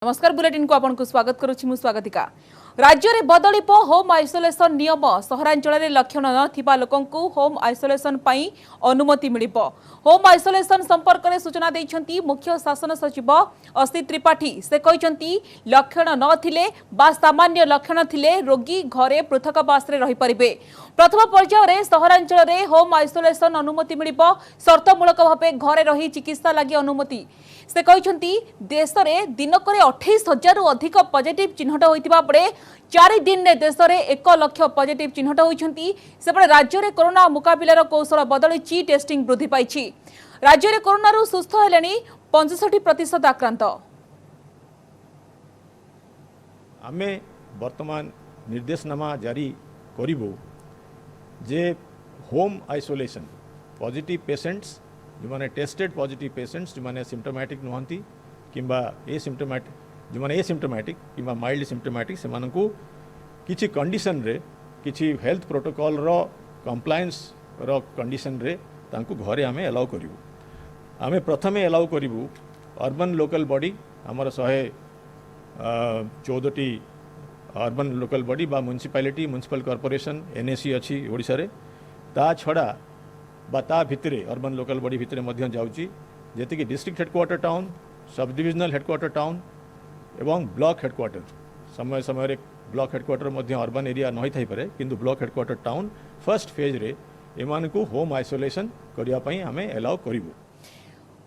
नमस्कार बुलेटिन को आपन को स्वागत करुछि मु स्वागतिका। राज्य में बदलिप होम आइसोलेशन नियम सहरांचल में लक्षण नथिबा लोकंकु होम आइसोलेशन पई अनुमति मिलिबो। होम आइसोलेशन संपर्क में सूचना दैछंती मुख्य शासन सचिव असित त्रिपाठी। से कहिसंती लक्षण नथिले बा सामान्य लक्षण थिले रोगी घरे पृथकवास रे रहि परिबे। प्रथम पर्याय रे सहरांचल में होम आइसोलेशन अनुमति मिलिबो। शर्तमूलक भावे घरे रही चिकित्सा लागि अनुमति। से कहिसंती देश में दिनक 28,000 रु अधिक पॉजिटिव चिन्हट होइतिबा पड़े 4 दिन में देश में 1 लाख पॉजिटिव चिन्हट होइछंती। सेपटे राज्य में कोरोना मुकाबिलार कौशल बदलिछि। टेस्टिंग वृद्धि पाइछि। राज्य में कोरोना रु सुस्थ हेलेनी 65% आक्रांत। आमे वर्तमान निर्देशनामा जारी करिबो जे होम आइसोलेशन पॉजिटिव पेशेंट्स जो माने टेस्टेड पॉजिटिव पेशेंट्स जो माने सिम्टोमेटिक नुहंती किंबा एसिम्टोमेटिक जो माने एसिम्टोमेटिक किंबा माइल्ड सिम्टोमेटिक से मानकु किछि कंडीशन रे किछि हेल्थ प्रोटोकॉल रो कंप्लायंस रो कंडीशन रे तांकु घरे आमे अलाउ करिवु। आमे प्रथमे अलाउ करिवु अर्बन लोकल बॉडी हमर 114टी अर्बन लोकल बॉडी बा म्युनिसिपैलिटी म्युनिसिपल कॉर्पोरेशन एनएसी अछि ओडिसा रे। ता छडा बा ता भितरे अर्बन लोकल बॉडी भितरे मध्य जाउची जेति कि district headquarter town sub divisional headquarter town एवं ब्लॉक हेडक्वार्टर समय समय ब्लॉक हेडक्वार्टर मध्य अर्बन एरिया नही थाई पारे किंतु block headquarter town first phase रे एमानकु होम आइसोलेशन करिया पई हमें अलाउ करिवु।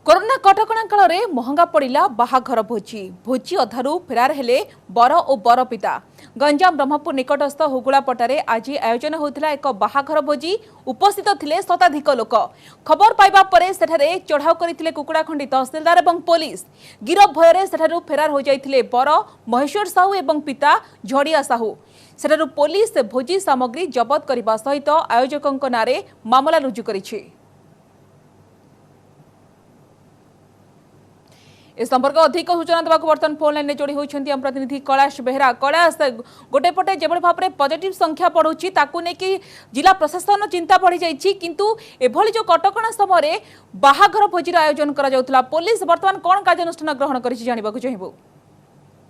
कोरोना कटकणा काल में महंगा पड़ा बाहाघर भोजी। भोजी अधारू फेरार हेले बर और बर पिता। गंजाम ब्रह्मपुर निकटस्थ हुगुलापटारे आज आयोजन होता एक बाहाघर भोजी। उपस्थित थिले शताधिक लोक। खबर पाइबा परे सेठारे चढ़ाऊ करथिले कुकुड़ाखंडी तहसीलदार और पुलिस। गिरफ भୟରେ सेठारू फेरार हो जाइथिले बर महेश्वर साहू और पिता झड़िया साहू। सेठारू पुलिस भोजी सामग्री जबत करने सहित आयोजकों नारे मामला रुजु करिछि। इस संपर्क अधिक सूचना देवा बर्तमान फोन लाइन में जोड़ी होती हम प्रतिनिधि कैलाश बेहरा। कैलाश गोटे पटे जो भाव में पॉजिटिव संख्या बढ़ुची ताकू नेकी जिला प्रशासन चिंता बढ़ी जाइए किंतु एभली जो कटकणा समय बाहाघर भोजीर आयोजन करा पुलिस वर्तमान कौन कार्यानुष्ठान ग्रहण करिछि जानिबाकु चाहिबो।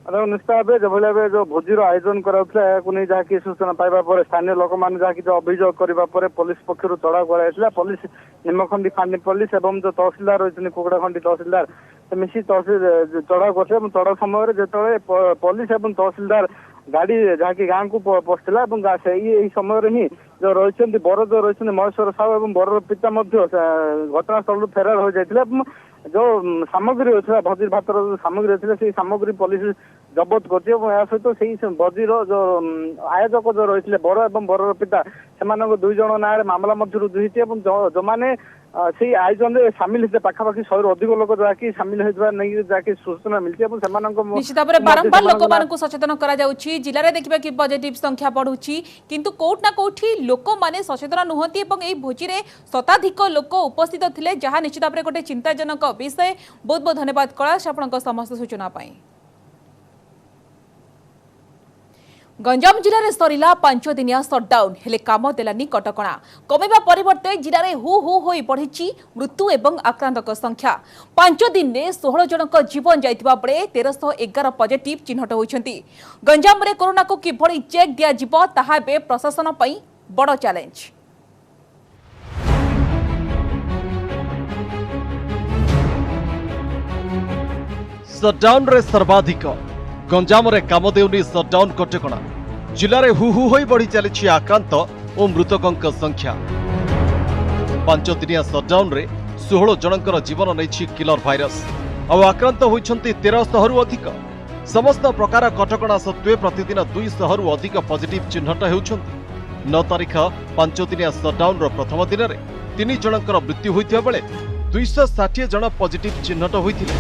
निश्चित भाव जो जो भोजीर आयोजन कराउथला जहाँकि सूचना पाइबा पर स्थानीय लोक मैंने जहाँकि जो अभियोग करने पुलिस पक्षर चढ़ाऊ कर निमखंडी फांडी पुलिस और जो तहसीलदार रही कुकुड़ाखंडी तहसीलदार से मिसी तहसील चढ़ाऊ कर चढ़ाऊ समय जो पुलिस और तहसीलदार गाड़ी जहाँकि गाँव को पशिला यही समय ही जो रही बर जो रही महेश्वर साहू और बर पिता घटनास्थल फेरार हो जाते जो सामग्री होता भोजी भातर जो सामग्री होता से सामग्री पुलिस जबत कर सहित से भोजीर जो आयोजक जो रही बर और बर पिता से दुई जन ना मामला रुजु होती जो मैंने से आयोजन में सामिल होते पाखापाखि 100 रु अधिक लोक जहाँकि सामिल होता नहीं सूचना मिलती निश्चित भाव बारंबार लोक सचेतन कराउछि। जिले में देखा कि पॉजिटिव संख्या बढ़ुछि किंतु कोट ना कोठी लोक माने सचेतन नुहंती एवं एई भोजी रे शताधिक लोक उपस्थित थिले जहाँ निश्चित भाव गोटे चिंताजनक विषय। बहुत बहुत धन्यवाद कैलाश आपनका समस्त सूचना पाई। गंजाम जिले में सरिला 5 दिनिया सटडाउन हेले काम देलानी कटकणा। कमेबा परिवर्ते जिले में हु हु होई बढ़िछि मृत्यु एवं आक्रांतक संख्या। 5 दिन में 16 जनक जीवन जाइतिबा बळे 1311 पॉजिटिव चिन्हट होइछंती। गंजाम रे कोरोना को किभଳି चेक दिया जिवो ताहा बे प्रशासन पई बड़ चैलेंज। सटडाउन रे सर्वाधिक गंजाम रे काम देउनी सटडाउन कटकणा। जिले में हु हु होई बढ़ी चली आक्रांत और मृतकों संख्या। 5 दिनिया सटडाउन रे 16 जनकर जीवन नहीं किलर भाइरस और आक्रांत होइछंती 1300 रु अधिक। समस्त प्रकार कटकणा सत्वे प्रतिदिन 200 रु अधिक पॉजिटिव चिन्हट होउछंती। 9 तारीख 5 दिनिया सटडाउन रो प्रथम दिन में 3 जनकर मृत्यु होइथिबा बेले 260 जन पॉजिटिव चिन्हट होइथिले।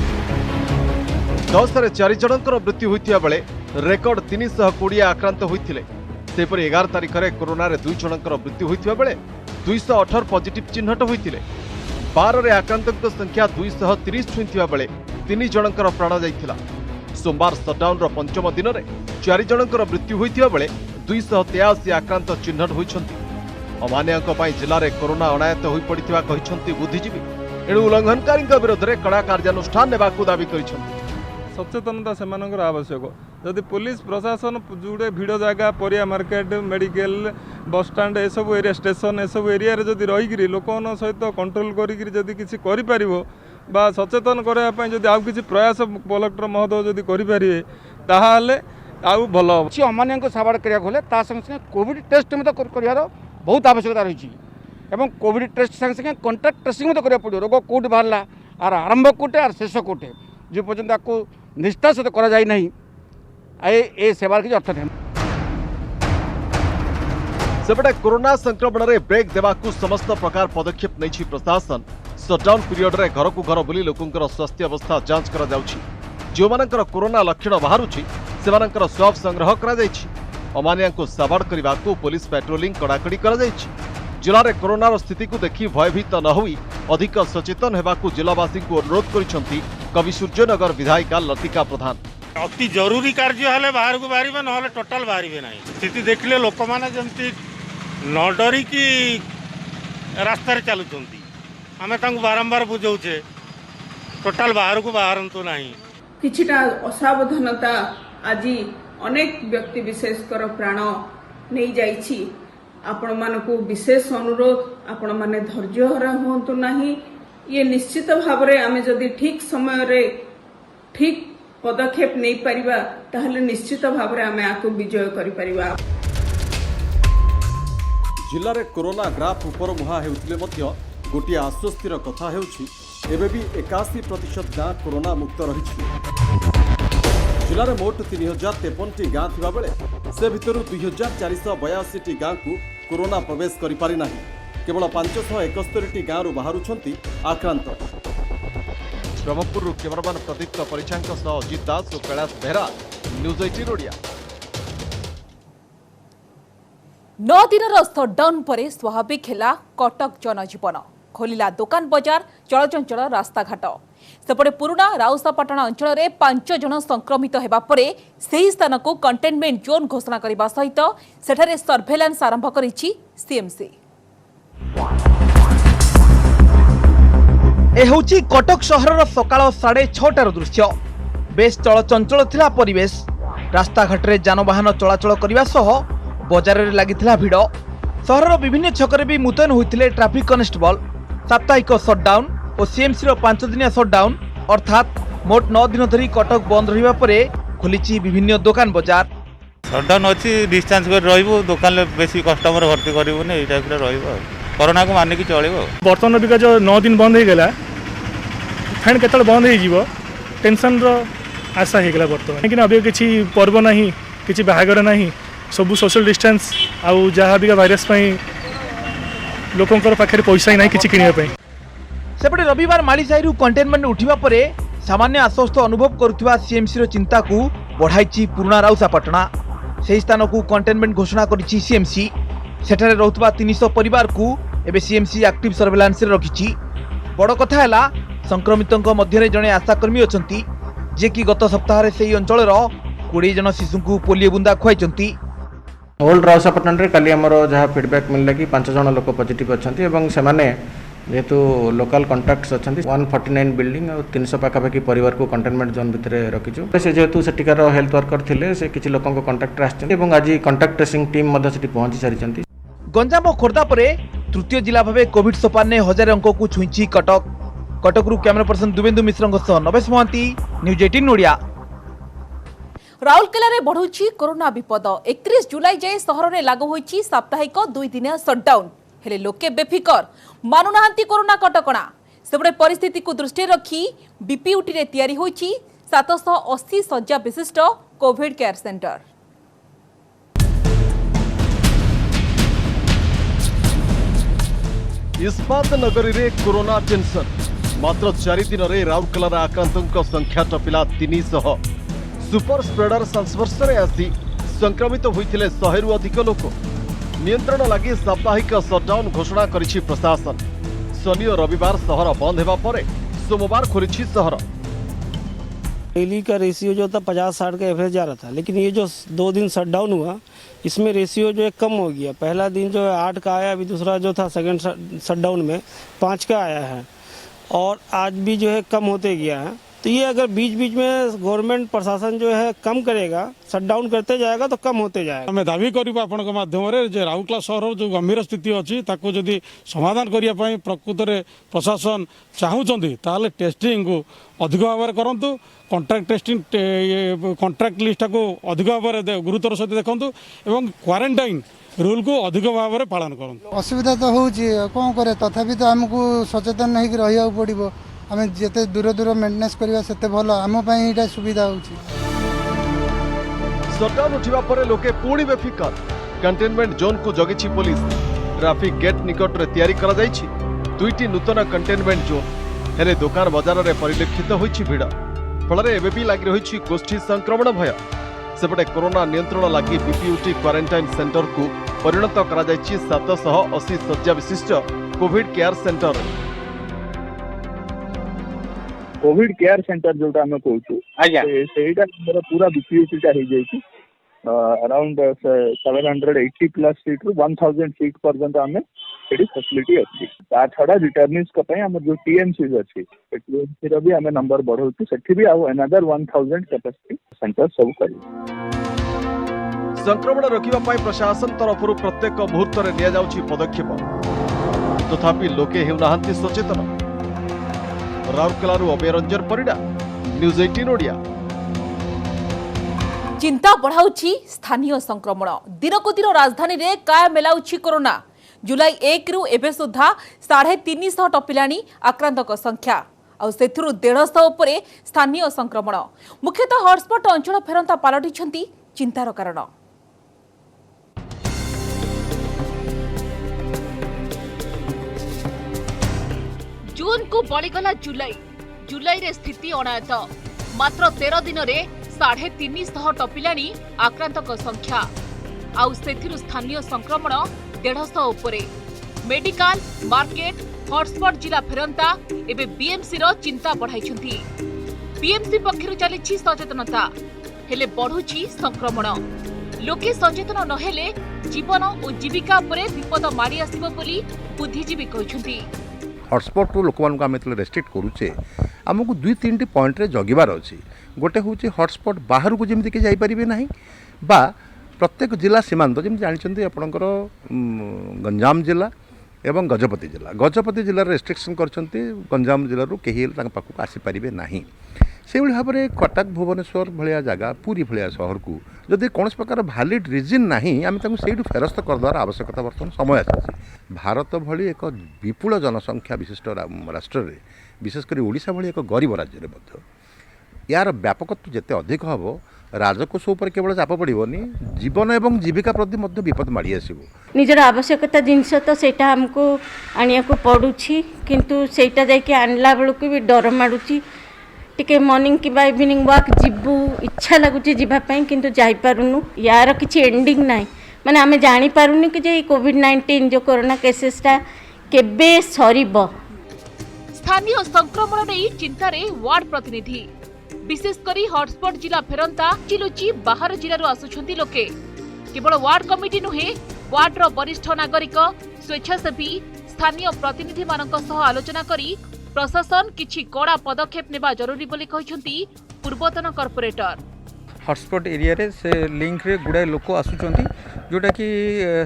10 रे 4 जनकर मृत्यु होइथिबा बेले रेकर्ड 320 आक्रांत होइथिले। सेपरि 11 तारीख रे कोरोना रे 2 जनकर मृत्यु होइथिबा बेले 218 पॉजिटिव चिन्हट होइथिले। 12 रे आक्रांतक संख्या 230 छुइथिबा बेले 3 जनकर प्राण जाइथिला। सोमवार सटडाउन रो पंचम दिन में 4 जनकर मृत्यु होइथिबा बेले 283 आक्रांत चिन्हट होइछंती। अमान्यक पई जिल्ला रे कोरोना अनायत होई पड़िथिबा कहिछंती बुद्धिजीवी। एणु उल्लंघनकारी विरोध में कड़ा कार्यानुष्ठान नेबाकू दाबी करिछंती। सचेतनता से आवश्यक जदि पुलिस प्रशासन जोड़े भिड़ जगह परिया मार्केट मेडिकल बस स्टाण्ड ए सब एरिया स्टेशन ए सब एरिया रे जदि रहीकि लोक सहित कंट्रोल करी जदि किसी करि बा सचेतन करने जदि आउ किसी प्रयास कलेक्टर महोदय जदि करें ताहले आउ भल अमान्य को साबाड़ करा ता संगे कोविड टेस्ट कर बहुत आवश्यकता रही है कोविड टेस्ट संगे कंटाक्ट ट्रेसिंग करा पड़ो रोग कौट बाहर आर आरंभ कौटे आर शेष कौटे जो पर्यटन आपको निष्ठा सहित करा ए सेवार किसी अर्थ नहीं। सेपटे कोरोना संक्रमण में ब्रेक देवाकू समस्त प्रकार पदक्षेप नहीं प्रशासन सटडाउन पीरियड रे घर को घर बुली लोकंकर स्वास्थ्य अवस्था जांच करा जाउछि जो मानकर कोरोना लक्षण बाहरुछि सेमानकर स्वाब संग्रह करा जाइछि अमानिया को साबाड़ करने पुलिस पेट्रोलिंग कड़ाकड़ी करा जाइछि जिले में कोरोनार स्थिति को देखि भयभीत न होई अधिक सचेतन हेबाकू जिलावासी को अनुरोध करिसेंति कवि सूर्यनगर विधायिका लतिका प्रधान। अति जरूरी कार्य हेले बाहर को बाहर ना टोटाल बाहर ना स्थिति देखले लोक मैंने जमती न डरिकी रास्तार चलुंट आम बारंबार बुझाऊे टोटाल बाहर को बाहरतु ना किछिटा असावधानता आज अनेक व्यक्ति विशेषकर प्राण नहीं जाइछि आपण मानकु विशेष अनुरोध आपण माने धैर्य हरा होंतु नहीं ये निश्चित भाव में आमे जदि ठीक समय रे ठीक पदक्षेप नहीं परिबा ताहले निश्चित भाव में आमे आकु विजय करि परिबा। जिले में कोरोना ग्राफ उपर मुहा हेउथिले मध्य गोटे आश्वस्तिर कथा हेउछि एबे भी 81% गाँ कोरोना मुक्त रही जिले में मोट 3053 गाँ थिबा बेले से भितर 2482 गाँ को कोरोना प्रवेश करि पारि नाही केवल 571 गाँव बाहरुछंती आक्रांत। ब्रह्मपुर कैमरामैन प्रदीप्त परिछांक सह अजित दास और कैलाश बेहरा न्यूज 18 ओडिया। 9 दिन सटडाउन पर स्वाभाविक है कटक जनजीवन खोलिला दुकान बजार चलचंचल रास्ताघाट सेपटे पुराना राउसापाटण अंचल में 5 जन संक्रमित होगा पर से स्थान को कंटेनमेंट जोन घोषणा करने सहित सेठारे सर्भेलांस आरंभ करिछि सीएमसी। ए होची कटक सहर सकाळ 6:30 दृश्य बेस चलचंचल थिला परिवेश रास्ताघाट रे जानवाहन चलाचल करने सह बजार रे लागिथिला भिड़ सहर विभिन्न छकरे भी मुतयन होइथिले ट्रैफिक कनेस्टेबल साप्ताहिक सटडाउन और सीएमसी 5 दिनिया सटडाउन अर्थात मोट 9 दिन धरी कटक बंद रहिबा परे खोलिछि विभिन्न दुकान बाजार सटडाउन अच्छी डिस्टेंस कर रहिबो दुकान ले बेसी कस्टमर भर्ती करिवो नै ए टाइप रे रहिबो कोरोना को माने की चलिबो बर्तमान बिका जो 9 दिन बंद हो गला फैन केतल बंद हो जीवो टेंशन रो आशा हो गला बर्तमान लेकिन अभी किछि पर्व नाही किछि बाहागर नाही सब सोशल डिस्टेंस आउ जहाँ भी वायरस लोकंकर पाखे पैसा ही ना कि किणा सेपटे रविवार मालीसाही कंटेनमेंट उठिबा परे सामान्य आश्वस्त अनुभव करुवा सीएमसी चिंता को बढ़ाई पुराना राउसापाटणा से स्थान को कंटेनमेंट घोषणा करिछि सीएमसी सेठारे रहउतबा 300 परिवार को एबे सीएमसी एक्टिव सर्वेलांस रे रखिछि बड़ कथा हैला संक्रमितों मध्य जड़े आशाकर्मी अछंती जे कि गत सप्ताह से अंचल 20 जन शिशु को पोलियो बुंदा खुआई ओल्ड राउसापाटण रे काली हमरो जहाँ फीडबैक मिलला कि 5 जन लोक पॉजिटिव अछंती एवं सेमाने जेहेतु लोकल कॉन्टैक्ट्स अछंती 149 बिल्डिंग और 300 पाखापाखि परिवार को कंटेनमेंट जोन भितर रखिछु से जेहेतु सेटिकार हेल्थ वर्कर थिले से किछि लोकन को कांटेक्ट आछंती एवं आज कांटेक्ट ट्रेसिंग टीम मध्ये सेठी पहुंची सारिछंती। गंजाम और खोर्धा परे तृतीय जिला भावे कोविड सोपान 1000 अंक को छुईछि कटक कटकरू कैमरा पर्सन दुबेन्दु मिश्रଙ୍କ सह नवेश महांती न्यूज 18 ओडिया। राउरकेला रे बढ़ुछि कोरोना विपद 31 जुलाई जाए सहर में लागू होइछि साप्ताहिक 2 दिनिया सटडाउन हेले लोके बेफिकर मानुनाहांती कोरोना कटकणा सेबडे परिस्थिति को दृष्टि रखी बीपीयूटी रे तयारी होइछि 780 सज्जा विशिष्ट कोविड केयर सेंटर। इस्पात नगरी रे कोरोना टेंशन मात्र 4 दिन रे राउरकेला आक्रांतों संख्या टपिला 300 सुपर स्प्रेडर संस्पर्श रे आसी संक्रमित होइथिले 100 रु अधिक लोक नियंत्रण लगी साप्ताहिक सटडाउन घोषणा करिछि प्रशासन शनि और रविवार शहर बंद हेबा परे सोमवार खोलिछि शहर। डेली का रेशियो जो था 50-60 का एवरेज आ रहा था लेकिन ये जो 2 दिन शटडाउन हुआ इसमें रेशियो जो है कम हो गया। पहला दिन जो है 8 का आया अभी दूसरा जो था सेकंड शटडाउन में 5 का आया है और आज भी जो है कम होते गया है तो ये अगर बीच बीच में गवर्नमेंट प्रशासन जो है कम करेगा, शटडाउन करते जाएगा तो कम होते जाएगा। आम दाबी करूँ आपण माध्यम राउरकेला सहर जो गंभीर स्थिति अच्छी जदि समाधान करने प्रकृत में प्रशासन चाहूँगी ताल टेस्टिंग को अधिक भाव में करूँ, कंट्राक्ट टेस्टिंग कंट्राक्ट लिस्ट को अधिक भाव में गुरुतर सहित देखूँ और क्वारंटाइन रूल को अधिक भाव में पालन करूँ। असुविधा तो होची कौन करे तथापि तो आमको सचेतन होकर रहा पड़ो। आम जिते दूर दूर मेन्टेनेंस करवा सेते भल आम ये सुविधा होची। सटडाउन उठिबा परे लोके पुणी बेफिकर कंटेनमेंट जोन को जगिछि पुलिस। ट्रैफिक गेट निकट रे तयारी करा जाइछि दुईटी नूतन कंटेनमेंट जोन हेले दुकान बाजार रे परिलक्षित होइछि भिड़ फल एबे भी लागि रहिछि गोष्ठी संक्रमण भय। सेपटे कोरोना नियंत्रण लागि बीपीयूटी क्वारंटाइन सेंटर को परिणत करा जाइछि 780 शଯ୍ୟା विशिष्ट Covid care centre. Covid care centre जोटा आम कहूँ पूरा बीपीयूटी हो अराउंड 780 प्लस सीट रु 1000 सीट पर्यंत आम फैसिलिटी अच्छी। ता छड़ा रिटर्निंग्स आम जो टीएमसी अच्छी टीएमसी भी आम नंबर बढ़ाऊ से भी अनदर 1000 कैपेसिटी सेंटर सब कर। संक्रमण रोकिबा पाई प्रशासन तरफ प्रत्येक मुहूर्त में निया जाउछि पदक्षेप तथापि लोके हेउनाहांती सचेतन। राउरकेलारू अभय रंजन परिडा, न्यूज 18 ओडिया। चिंता बढ़ाउछि स्थानीय संक्रमण। दिनकु दिन राजधानी रे काय मेलाउछि कोरोना। जुलाई 1 रु एबे सुधा 350 टपिलाणी आक्रांतक संख्या आ सेथिरु 150 उपरे स्थानीय संक्रमण। मुख्यतः हॉटस्पॉट अंचल फेरंता पालटिछंती चिंतार कारण। जून को बळीगला जुलाई रे स्थिति अणायत। मात्र 13 दिन रे 350 टपिलाणी आक्रांतक संख्या आउ सेथिरु स्थानीय संक्रमण 150 उपरे। मेडिकल मार्केट हॉटस्पॉट जिला फेरंता एबे बीएमसी रो चिंता बढ़ाइछंती। बीएमसी पक्षरु चलिछि सचेतनता हेले बढ़ुछि संक्रमण। लोके सचेतन नहेले जीवन और जीविका उपरे विपद मारी आसिबो बोली बुद्धिजीवी कहिछंती। हॉटस्पॉट रू लोक मानक आम रेस्ट्रिक्ट करुचे आमको 2-3 पॉइंट रे जगिबार अच्छी। गोटे हूँ हॉटस्पॉट बाहर को जमी कि जापरें ना बा प्रत्येक जिला सीमांत जमी जानते आपणकर गंजाम जिला एवं गजपति जिला। गजपति जिलार रेस्ट्रिक्शन करछंती गंजाम जिलू कहीं पाखक आसीपारे ना। से भाव में कटक भुवनेश्वर भाया जगह पुरी भाया सहर को जदि कौन प्रकार भैलिड रिजन ना आम से फेरस्त करदार आवश्यकता बर्तमान समय आसी। भारत भली एक विपुल जनसंख्या विशिष्ट राष्ट्र में विशेषकर ओडिशा भली एक गरीब राज्य में यार व्यापकत्व जिते अधिक हम राजकोष उपर केवल चाप पड़ोनी जीवन एवं जीविका प्रति विपद माड़ी आसो। निजर आवश्यकता जिनस तो सेटा हमको आनिया को पड़ुछि किंतु सेटा जाके आनला बेलू भी डर माड़ुछि। टिके मॉर्निंग कि इवनिंग वॉक जीवु इच्छा लगुच जीवाई किंतु जापरुनु। यार किसी एंडिंग नाई माने आमे जानी पारुनी कि जे कोविड-19 जो कोरोना केसेसटा केबे सरीब। स्थानीय संक्रमण नहीं चिंतार वार्ड प्रतिनिधि विशेषकर हॉटस्पॉट जिला फेरंता चिलुची बाहर जिलू आसुछंती लोके। केवल वार्ड कमिटी नुहे वार्डर वरिष्ठ नागरिक स्वेच्छासेवी स्थानीय प्रतिनिधि मानक सह आलोचना करी प्रशासन किछि कड़ा पदक्षेप नेबा जरूरी बोली कहिसंती पूर्वतन कॉर्पोरेटर। हॉटस्पॉट एरिया रे से लिंक रे गुड़ाए लोक आसुचंती जोटा कि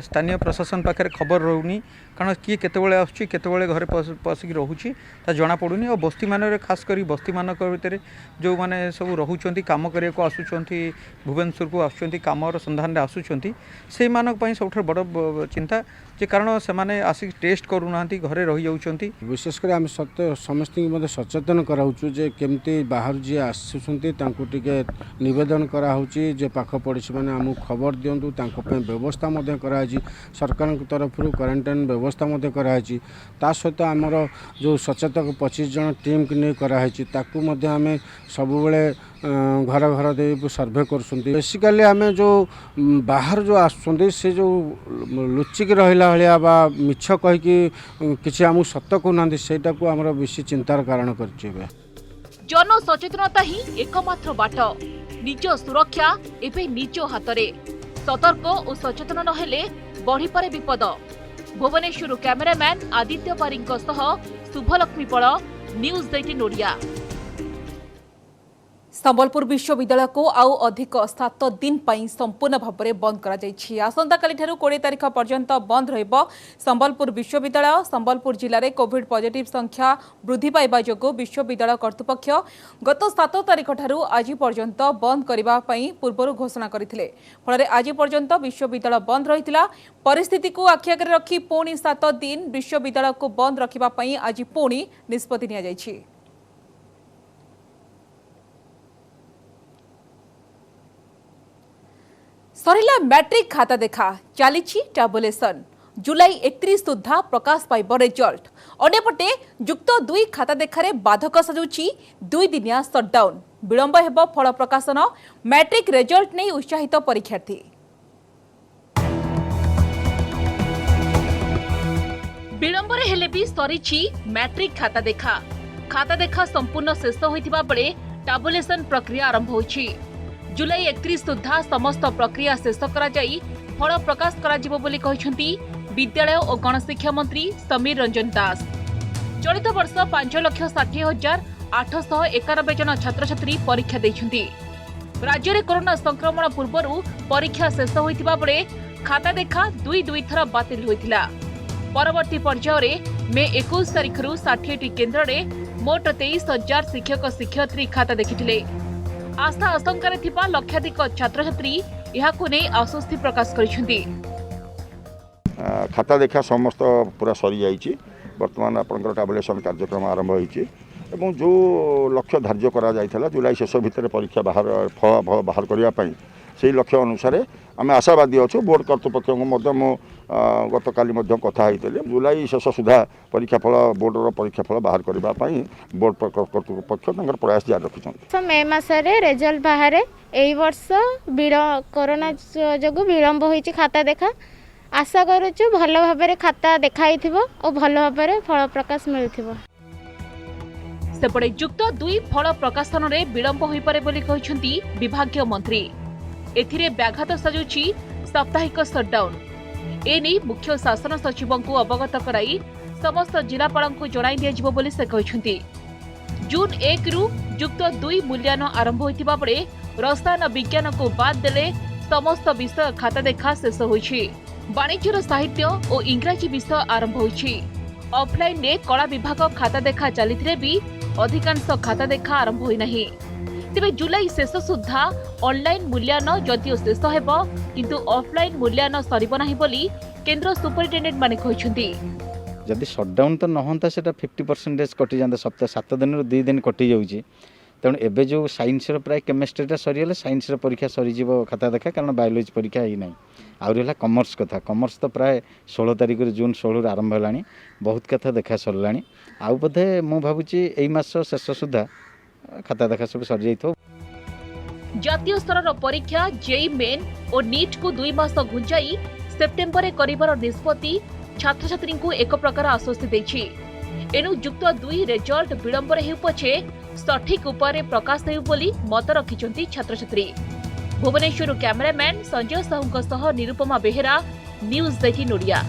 स्थानीय प्रशासन पाखे खबर रोनी कारण किए केतबेले आसुची केतबेले घरे पसिक रहुची ता जना पडुनी। और बस्ती मान खास करी बस्ती मानक भितर जो माने सब रहुचंती काम करिया को आसुचंती भुवनेश्वर को आसुचंती कामर संधान रे आसुचंती से मानक पई सबठार बड़ चिंता जे कारण से माने आसिक टेस्ट करूनांती घरे रही जाउचंती। विशेषकर आम समस्त सचेतन कराउछु जे केमती बाहर जी आसुचंती तांको टिके निवेदन कराउची जे पाख पड़ोसी माने आमु खबर दियंतु तांको पे व्यवस्था मध्य कराई सरकार तरफ क्वारंटाइन व्यवस्था मध्य कराई। ता सहित आमर जो सचेतक 25 जन टीम की नहीं कराई ताकू मध्य आमे सबुबले घर घर दे सर्वे कर। बेसिकली आम जो बाहर जो आसुँच से जो लुचिक रहा भाया बा मिछ कहीकि किसी आम सत कहना सेटा को आमर बेसी चिंतार कारण कर। जन सचेतनता ही एकमात्र बाट। निज सुरक्षा एबे निज हाथ रे। सतर्क और सचेतन नहेले बढ़ी पारे विपद। भुवनेश्वर कैमरामैन आदित्य पारीଙ୍କ सह शुभलक्ष्मी पळ, न्यूज 18 ओडिया। संबलपुर विश्वविद्यालय को आउ अधिक 7 दिन पर संपूर्ण भाव में बंद कर आसंता 20 तारीख पर्यंत बंद रहिबो। संबलपुर विश्वविद्यालय संबलपुर जिले में कोविड पॉजिटिव संख्या वृद्धि पाइबा जोगु विश्वविद्यालय कर्तृपक्ष गत 7 तारीख ठारू आज पर्यंत बंद करने पूर्व घोषणा करथिले। फल आज पर्यंत विश्वविद्यालय बंद रहितिला। परिस्थिति को आखि आगे रखी पुणी 7 दिन विश्वविद्यालय को बंद रखिबा आज पुणी निष्पत्ति निया जायछि। सरिला मैट्रिक खाता देखा चली टैबुलेशन जुलाई 31 सुधा प्रकाश पाइब रिजल्ट। अन्यपटे युक्त 2 खाता देखारे बाधक सजुची 2 दिनिया सटडाउन विलंब हेब फल प्रकाशन। मैट्रिक रिजल्ट नहीं उत्साहित परीक्षार्थी। विलंबरे हेले भी सरीची मैट्रिक खाता देखा संपूर्ण शेष होइतिबा बेले टैबुलेशन प्रक्रिया आरंभ होइछि। जुलाई 31 सुधा समस्त प्रक्रिया शेष करा जाई फल प्रकाश करा जिवो बोली कहिसंती विद्यालय और गणशिक्षा मंत्री समीर रंजन दास। चलित वर्ष 5,60,891 जन छात्र छात्री परीक्षा दैछंती। राज्य में कोरोना संक्रमण पूर्व परीक्षा शेष होइतिबा बेले खाता देखा 2 थर बातिल होइतिला। परवर्ती पर्याय मे 21 तारिख 60 केन्द्र में मोट 23,000 शिक्षक शिक्षयित्री खाता देखिथिले। आस्था आशंकार लक्षाधिक छात्र छात्री आश्वस्ति प्रकाश करिसेंती। खाता देखा समस्त पूरा सरी जाइए। बर्तमान आपंकर टैबुलेशन कार्यक्रम आरंभ होइछि एवं जो लक्ष्य धार्य करा जाइथला जुलाई शेष भितर परीक्षा बाहर करने से लक्ष्य अनुसार आम आशावादी अच्छु। बोर्ड कर्तृपक्ष गत काली कथा होते जुलाई शेष सुधा परीक्षा फल बोर्डर परीक्षा फल बाहर करने बोर्ड कर्तृपक्ष प्रयास जारी रखिछन। मे मासरे रिजल्ट बाहर एई वर्ष कोरोना जोगु विलंब होइछि खाता देखा। आशा करूछु भल भाबरे खाता देखाइथिबो और भल भाबरे फल प्रकाश मिलथिबो। सेपटे युक्त 2 फल प्रकाशन में विलंब होई पारे बोली कहिसंती विभागीय मंत्री। एथिरे व्याघात सजुछि साप्ताहिक सटडाउन। एनी मुख्य शासन सचिव को अवगत कराई समस्त जिलापाल को जणाई दियाजिबो बोली से कहिसंती। जून 1 रु युक्त 2 मूल्यांकन आरंभ होइतिबा बेले रसायन विज्ञान को बाद देले समस्त विषय खाता देखा शेष होइछि। वाणिज्य साहित्य और इंग्राजी विषय आरंभ होइछि। ऑफलाइन ने कला विभाग खाता देखा चलिथिले भी अधिकांश खाता देखा आरंभ होई नाही। तेबे जुलाई शेष सुधा ऑनलाइन मूल्यांकन जदिओ शेष हेब किंतु ऑफलाइन मूल्यांकन सरिबो नाही बोली केंद्र सुपरिटेंडेंट माने कहिसंती। जदि सटडाउन तो नहंता सेटा 50% कटि जांता। सप्ताह 7 दिन रु 2 दिन कटि जाउची। तेणु एबे जो साइंस प्राय केमिस्ट्रीटा सरीगले साइंस परीक्षा सरीज खाता देखा कारण बायोलोजी परीक्षा ही ना। आउरला कॉमर्स कथा कॉमर्स तो प्राय 16 तारिख जून 16 आरंभ होलानी। बहुत कथा देखा सरलानी। आउ बोधे मु भाबुची एई मास शेष सुधा खाता देखा सब सरी जाइथो। जातीय स्तर परीक्षा जेई मेन और नीट को 2 मास घुंचाई सेप्टेम्बर में करिबार निष्पत्ति छात्र छात्री को एक प्रकार आश्वस्ति देछि। एनु युक्त 2 रिजल्ट विलंबर हेउ पछे सठिक उपाय प्रकाश हेउ बोली मत रखिचंती छात्र छात्री। भुवनेश्वर कैमरामैन संजय साहू सह निरुपमा बेहेरा न्यूज 18 ओडिया।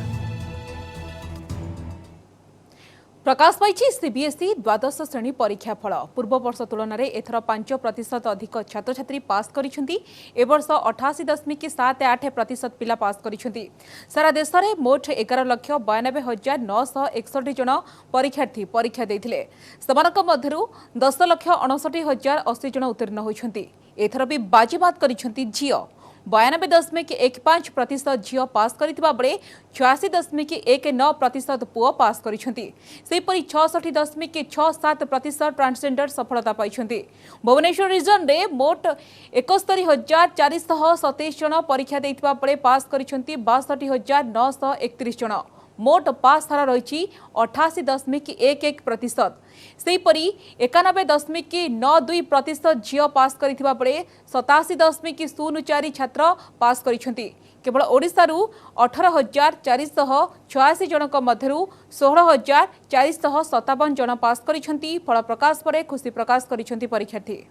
प्रकाश पाई सीबीएसई द्वादश श्रेणी परीक्षा फल। पूर्व वर्ष तुलन में एथर 5% अधिक छात्र छात्री पास करिसेंती। ए वर्ष 88.78% पिला पास करिसेंती। सारा देश में मोट 11,92,961 जन परीक्षार्थी परीक्षा देथिले। समानक मध्यरु 10,59,080 जन उत्तीर्ण होइछंती। एथर भी बाजीबात करिसेंती झियो। 92.15% झियो पास करिथिबा बेले 86.19% पुओ पास करिसेंती। सेपरि 66.67% ट्रांसजेंडर सफलता पाइछंती। भुवनेश्वर रीजन रे मोट 71,427 जन परीक्षा देथिबा बेले पास करिसेंती 62,931 जन। मोट पास हार रही 88.11%। सेहीपरि 91.92% झियो पास करिथिबा बेले 87.04 छात्र पास करिसेंती। केवल ओडिशारू 18,486 जनक मध्यरु 16,457 जन पास करिसेंती। फल प्रकाश पर खुशी प्रकाश करिसेंती परीक्षार्थी।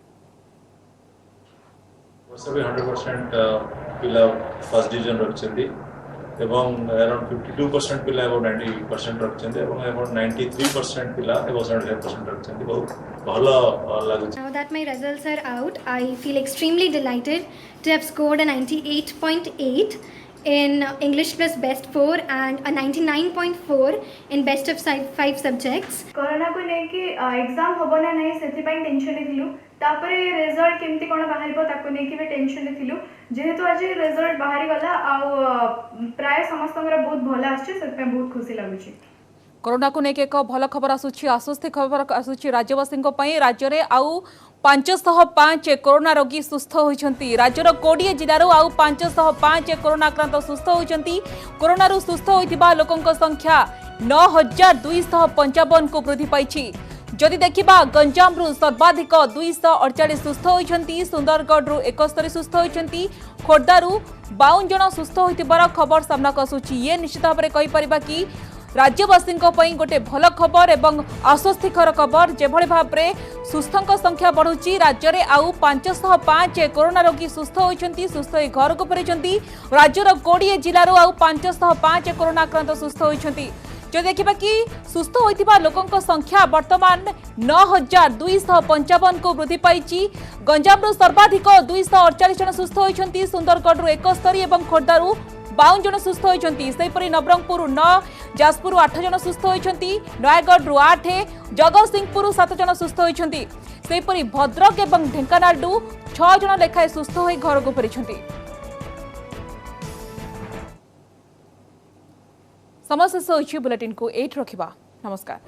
100% पिला फर्स्ट डिवीजन रखछंती एवं अराउंड 52% पिला एबो 90% रखछंती एवं अबाउट 93% पिला एबो 75% रखछंती। बहुत ଭଲ ଲାଗୁଛି। Now that my results are out, I feel extremely delighted to have scored a 98.8 in English plus best 4 and a 99.4 in best of 5 subjects. Corona को लेके एग्जाम होबो ना नहीं सेति पई टेंशन रे थिलु तापरे रिजल्ट केमती कोन बाहरिबो ताको लेके भी टेंशन रे थिलु जेहेतु आज रिजल्ट बाहरी गला आ प्राय समस्तंगर बहुत भला आछे सेति पई बहुत खुशी लागुची। कोरोना को लेके एक भल खबर आसुची आश्वस्ति खबर आसुची राज्यवासी राज्य में आउ 505 कोरोना रोगी सुस्थ होती राज्यर 20 जिलार आउ 505 कोरोना आक्रांत सुस्थ होती कोरोना सुस्थ होता लोकों संख्या 9255 को वृद्धि पाई। जदि देखा गंजाम सर्वाधिक 248 सुस्थ होती सुंदरगढ़ 71 सुस्थ होती खोर्धारू 52 जन सुस्थ होइतिबार खबर सामना आसुची। ये निश्चित भाव में कहीपर कि राज्यवासी गोटे भल खबर एवं आश्वस्तिकर खबर जेभली भाव में सुस्थों संख्या बढ़ुची राज्य में आउ 505 कोरोना रोगी सुस्थ होती सुस्थ घर को फेरी राज्यर 20 जिलार आउ 505 कोरोना आक्रांत सुस्थ होती। जो देखा कि सुस्थ होता लोकों संख्या वर्तमान 9255 को वृद्धि पाई। गंजाम सर्वाधिक 248 जन सुस्थ होती सुंदरगढ़ 71 और खोर्धारू 52 जन सुस्थ होती सेपरी नवरंगपुर 9 जाजपुर 8 जन सुस्थ होती नयगढ़ 8 जगतसिंहपुर 7 जन सुस्थ होती सेपरी भद्रक और ढेंकानाल 6 जन लेखाएं सुस्थ हो घर को फेरी। समस्त बुलेटिन को 8 रखिबा। नमस्कार।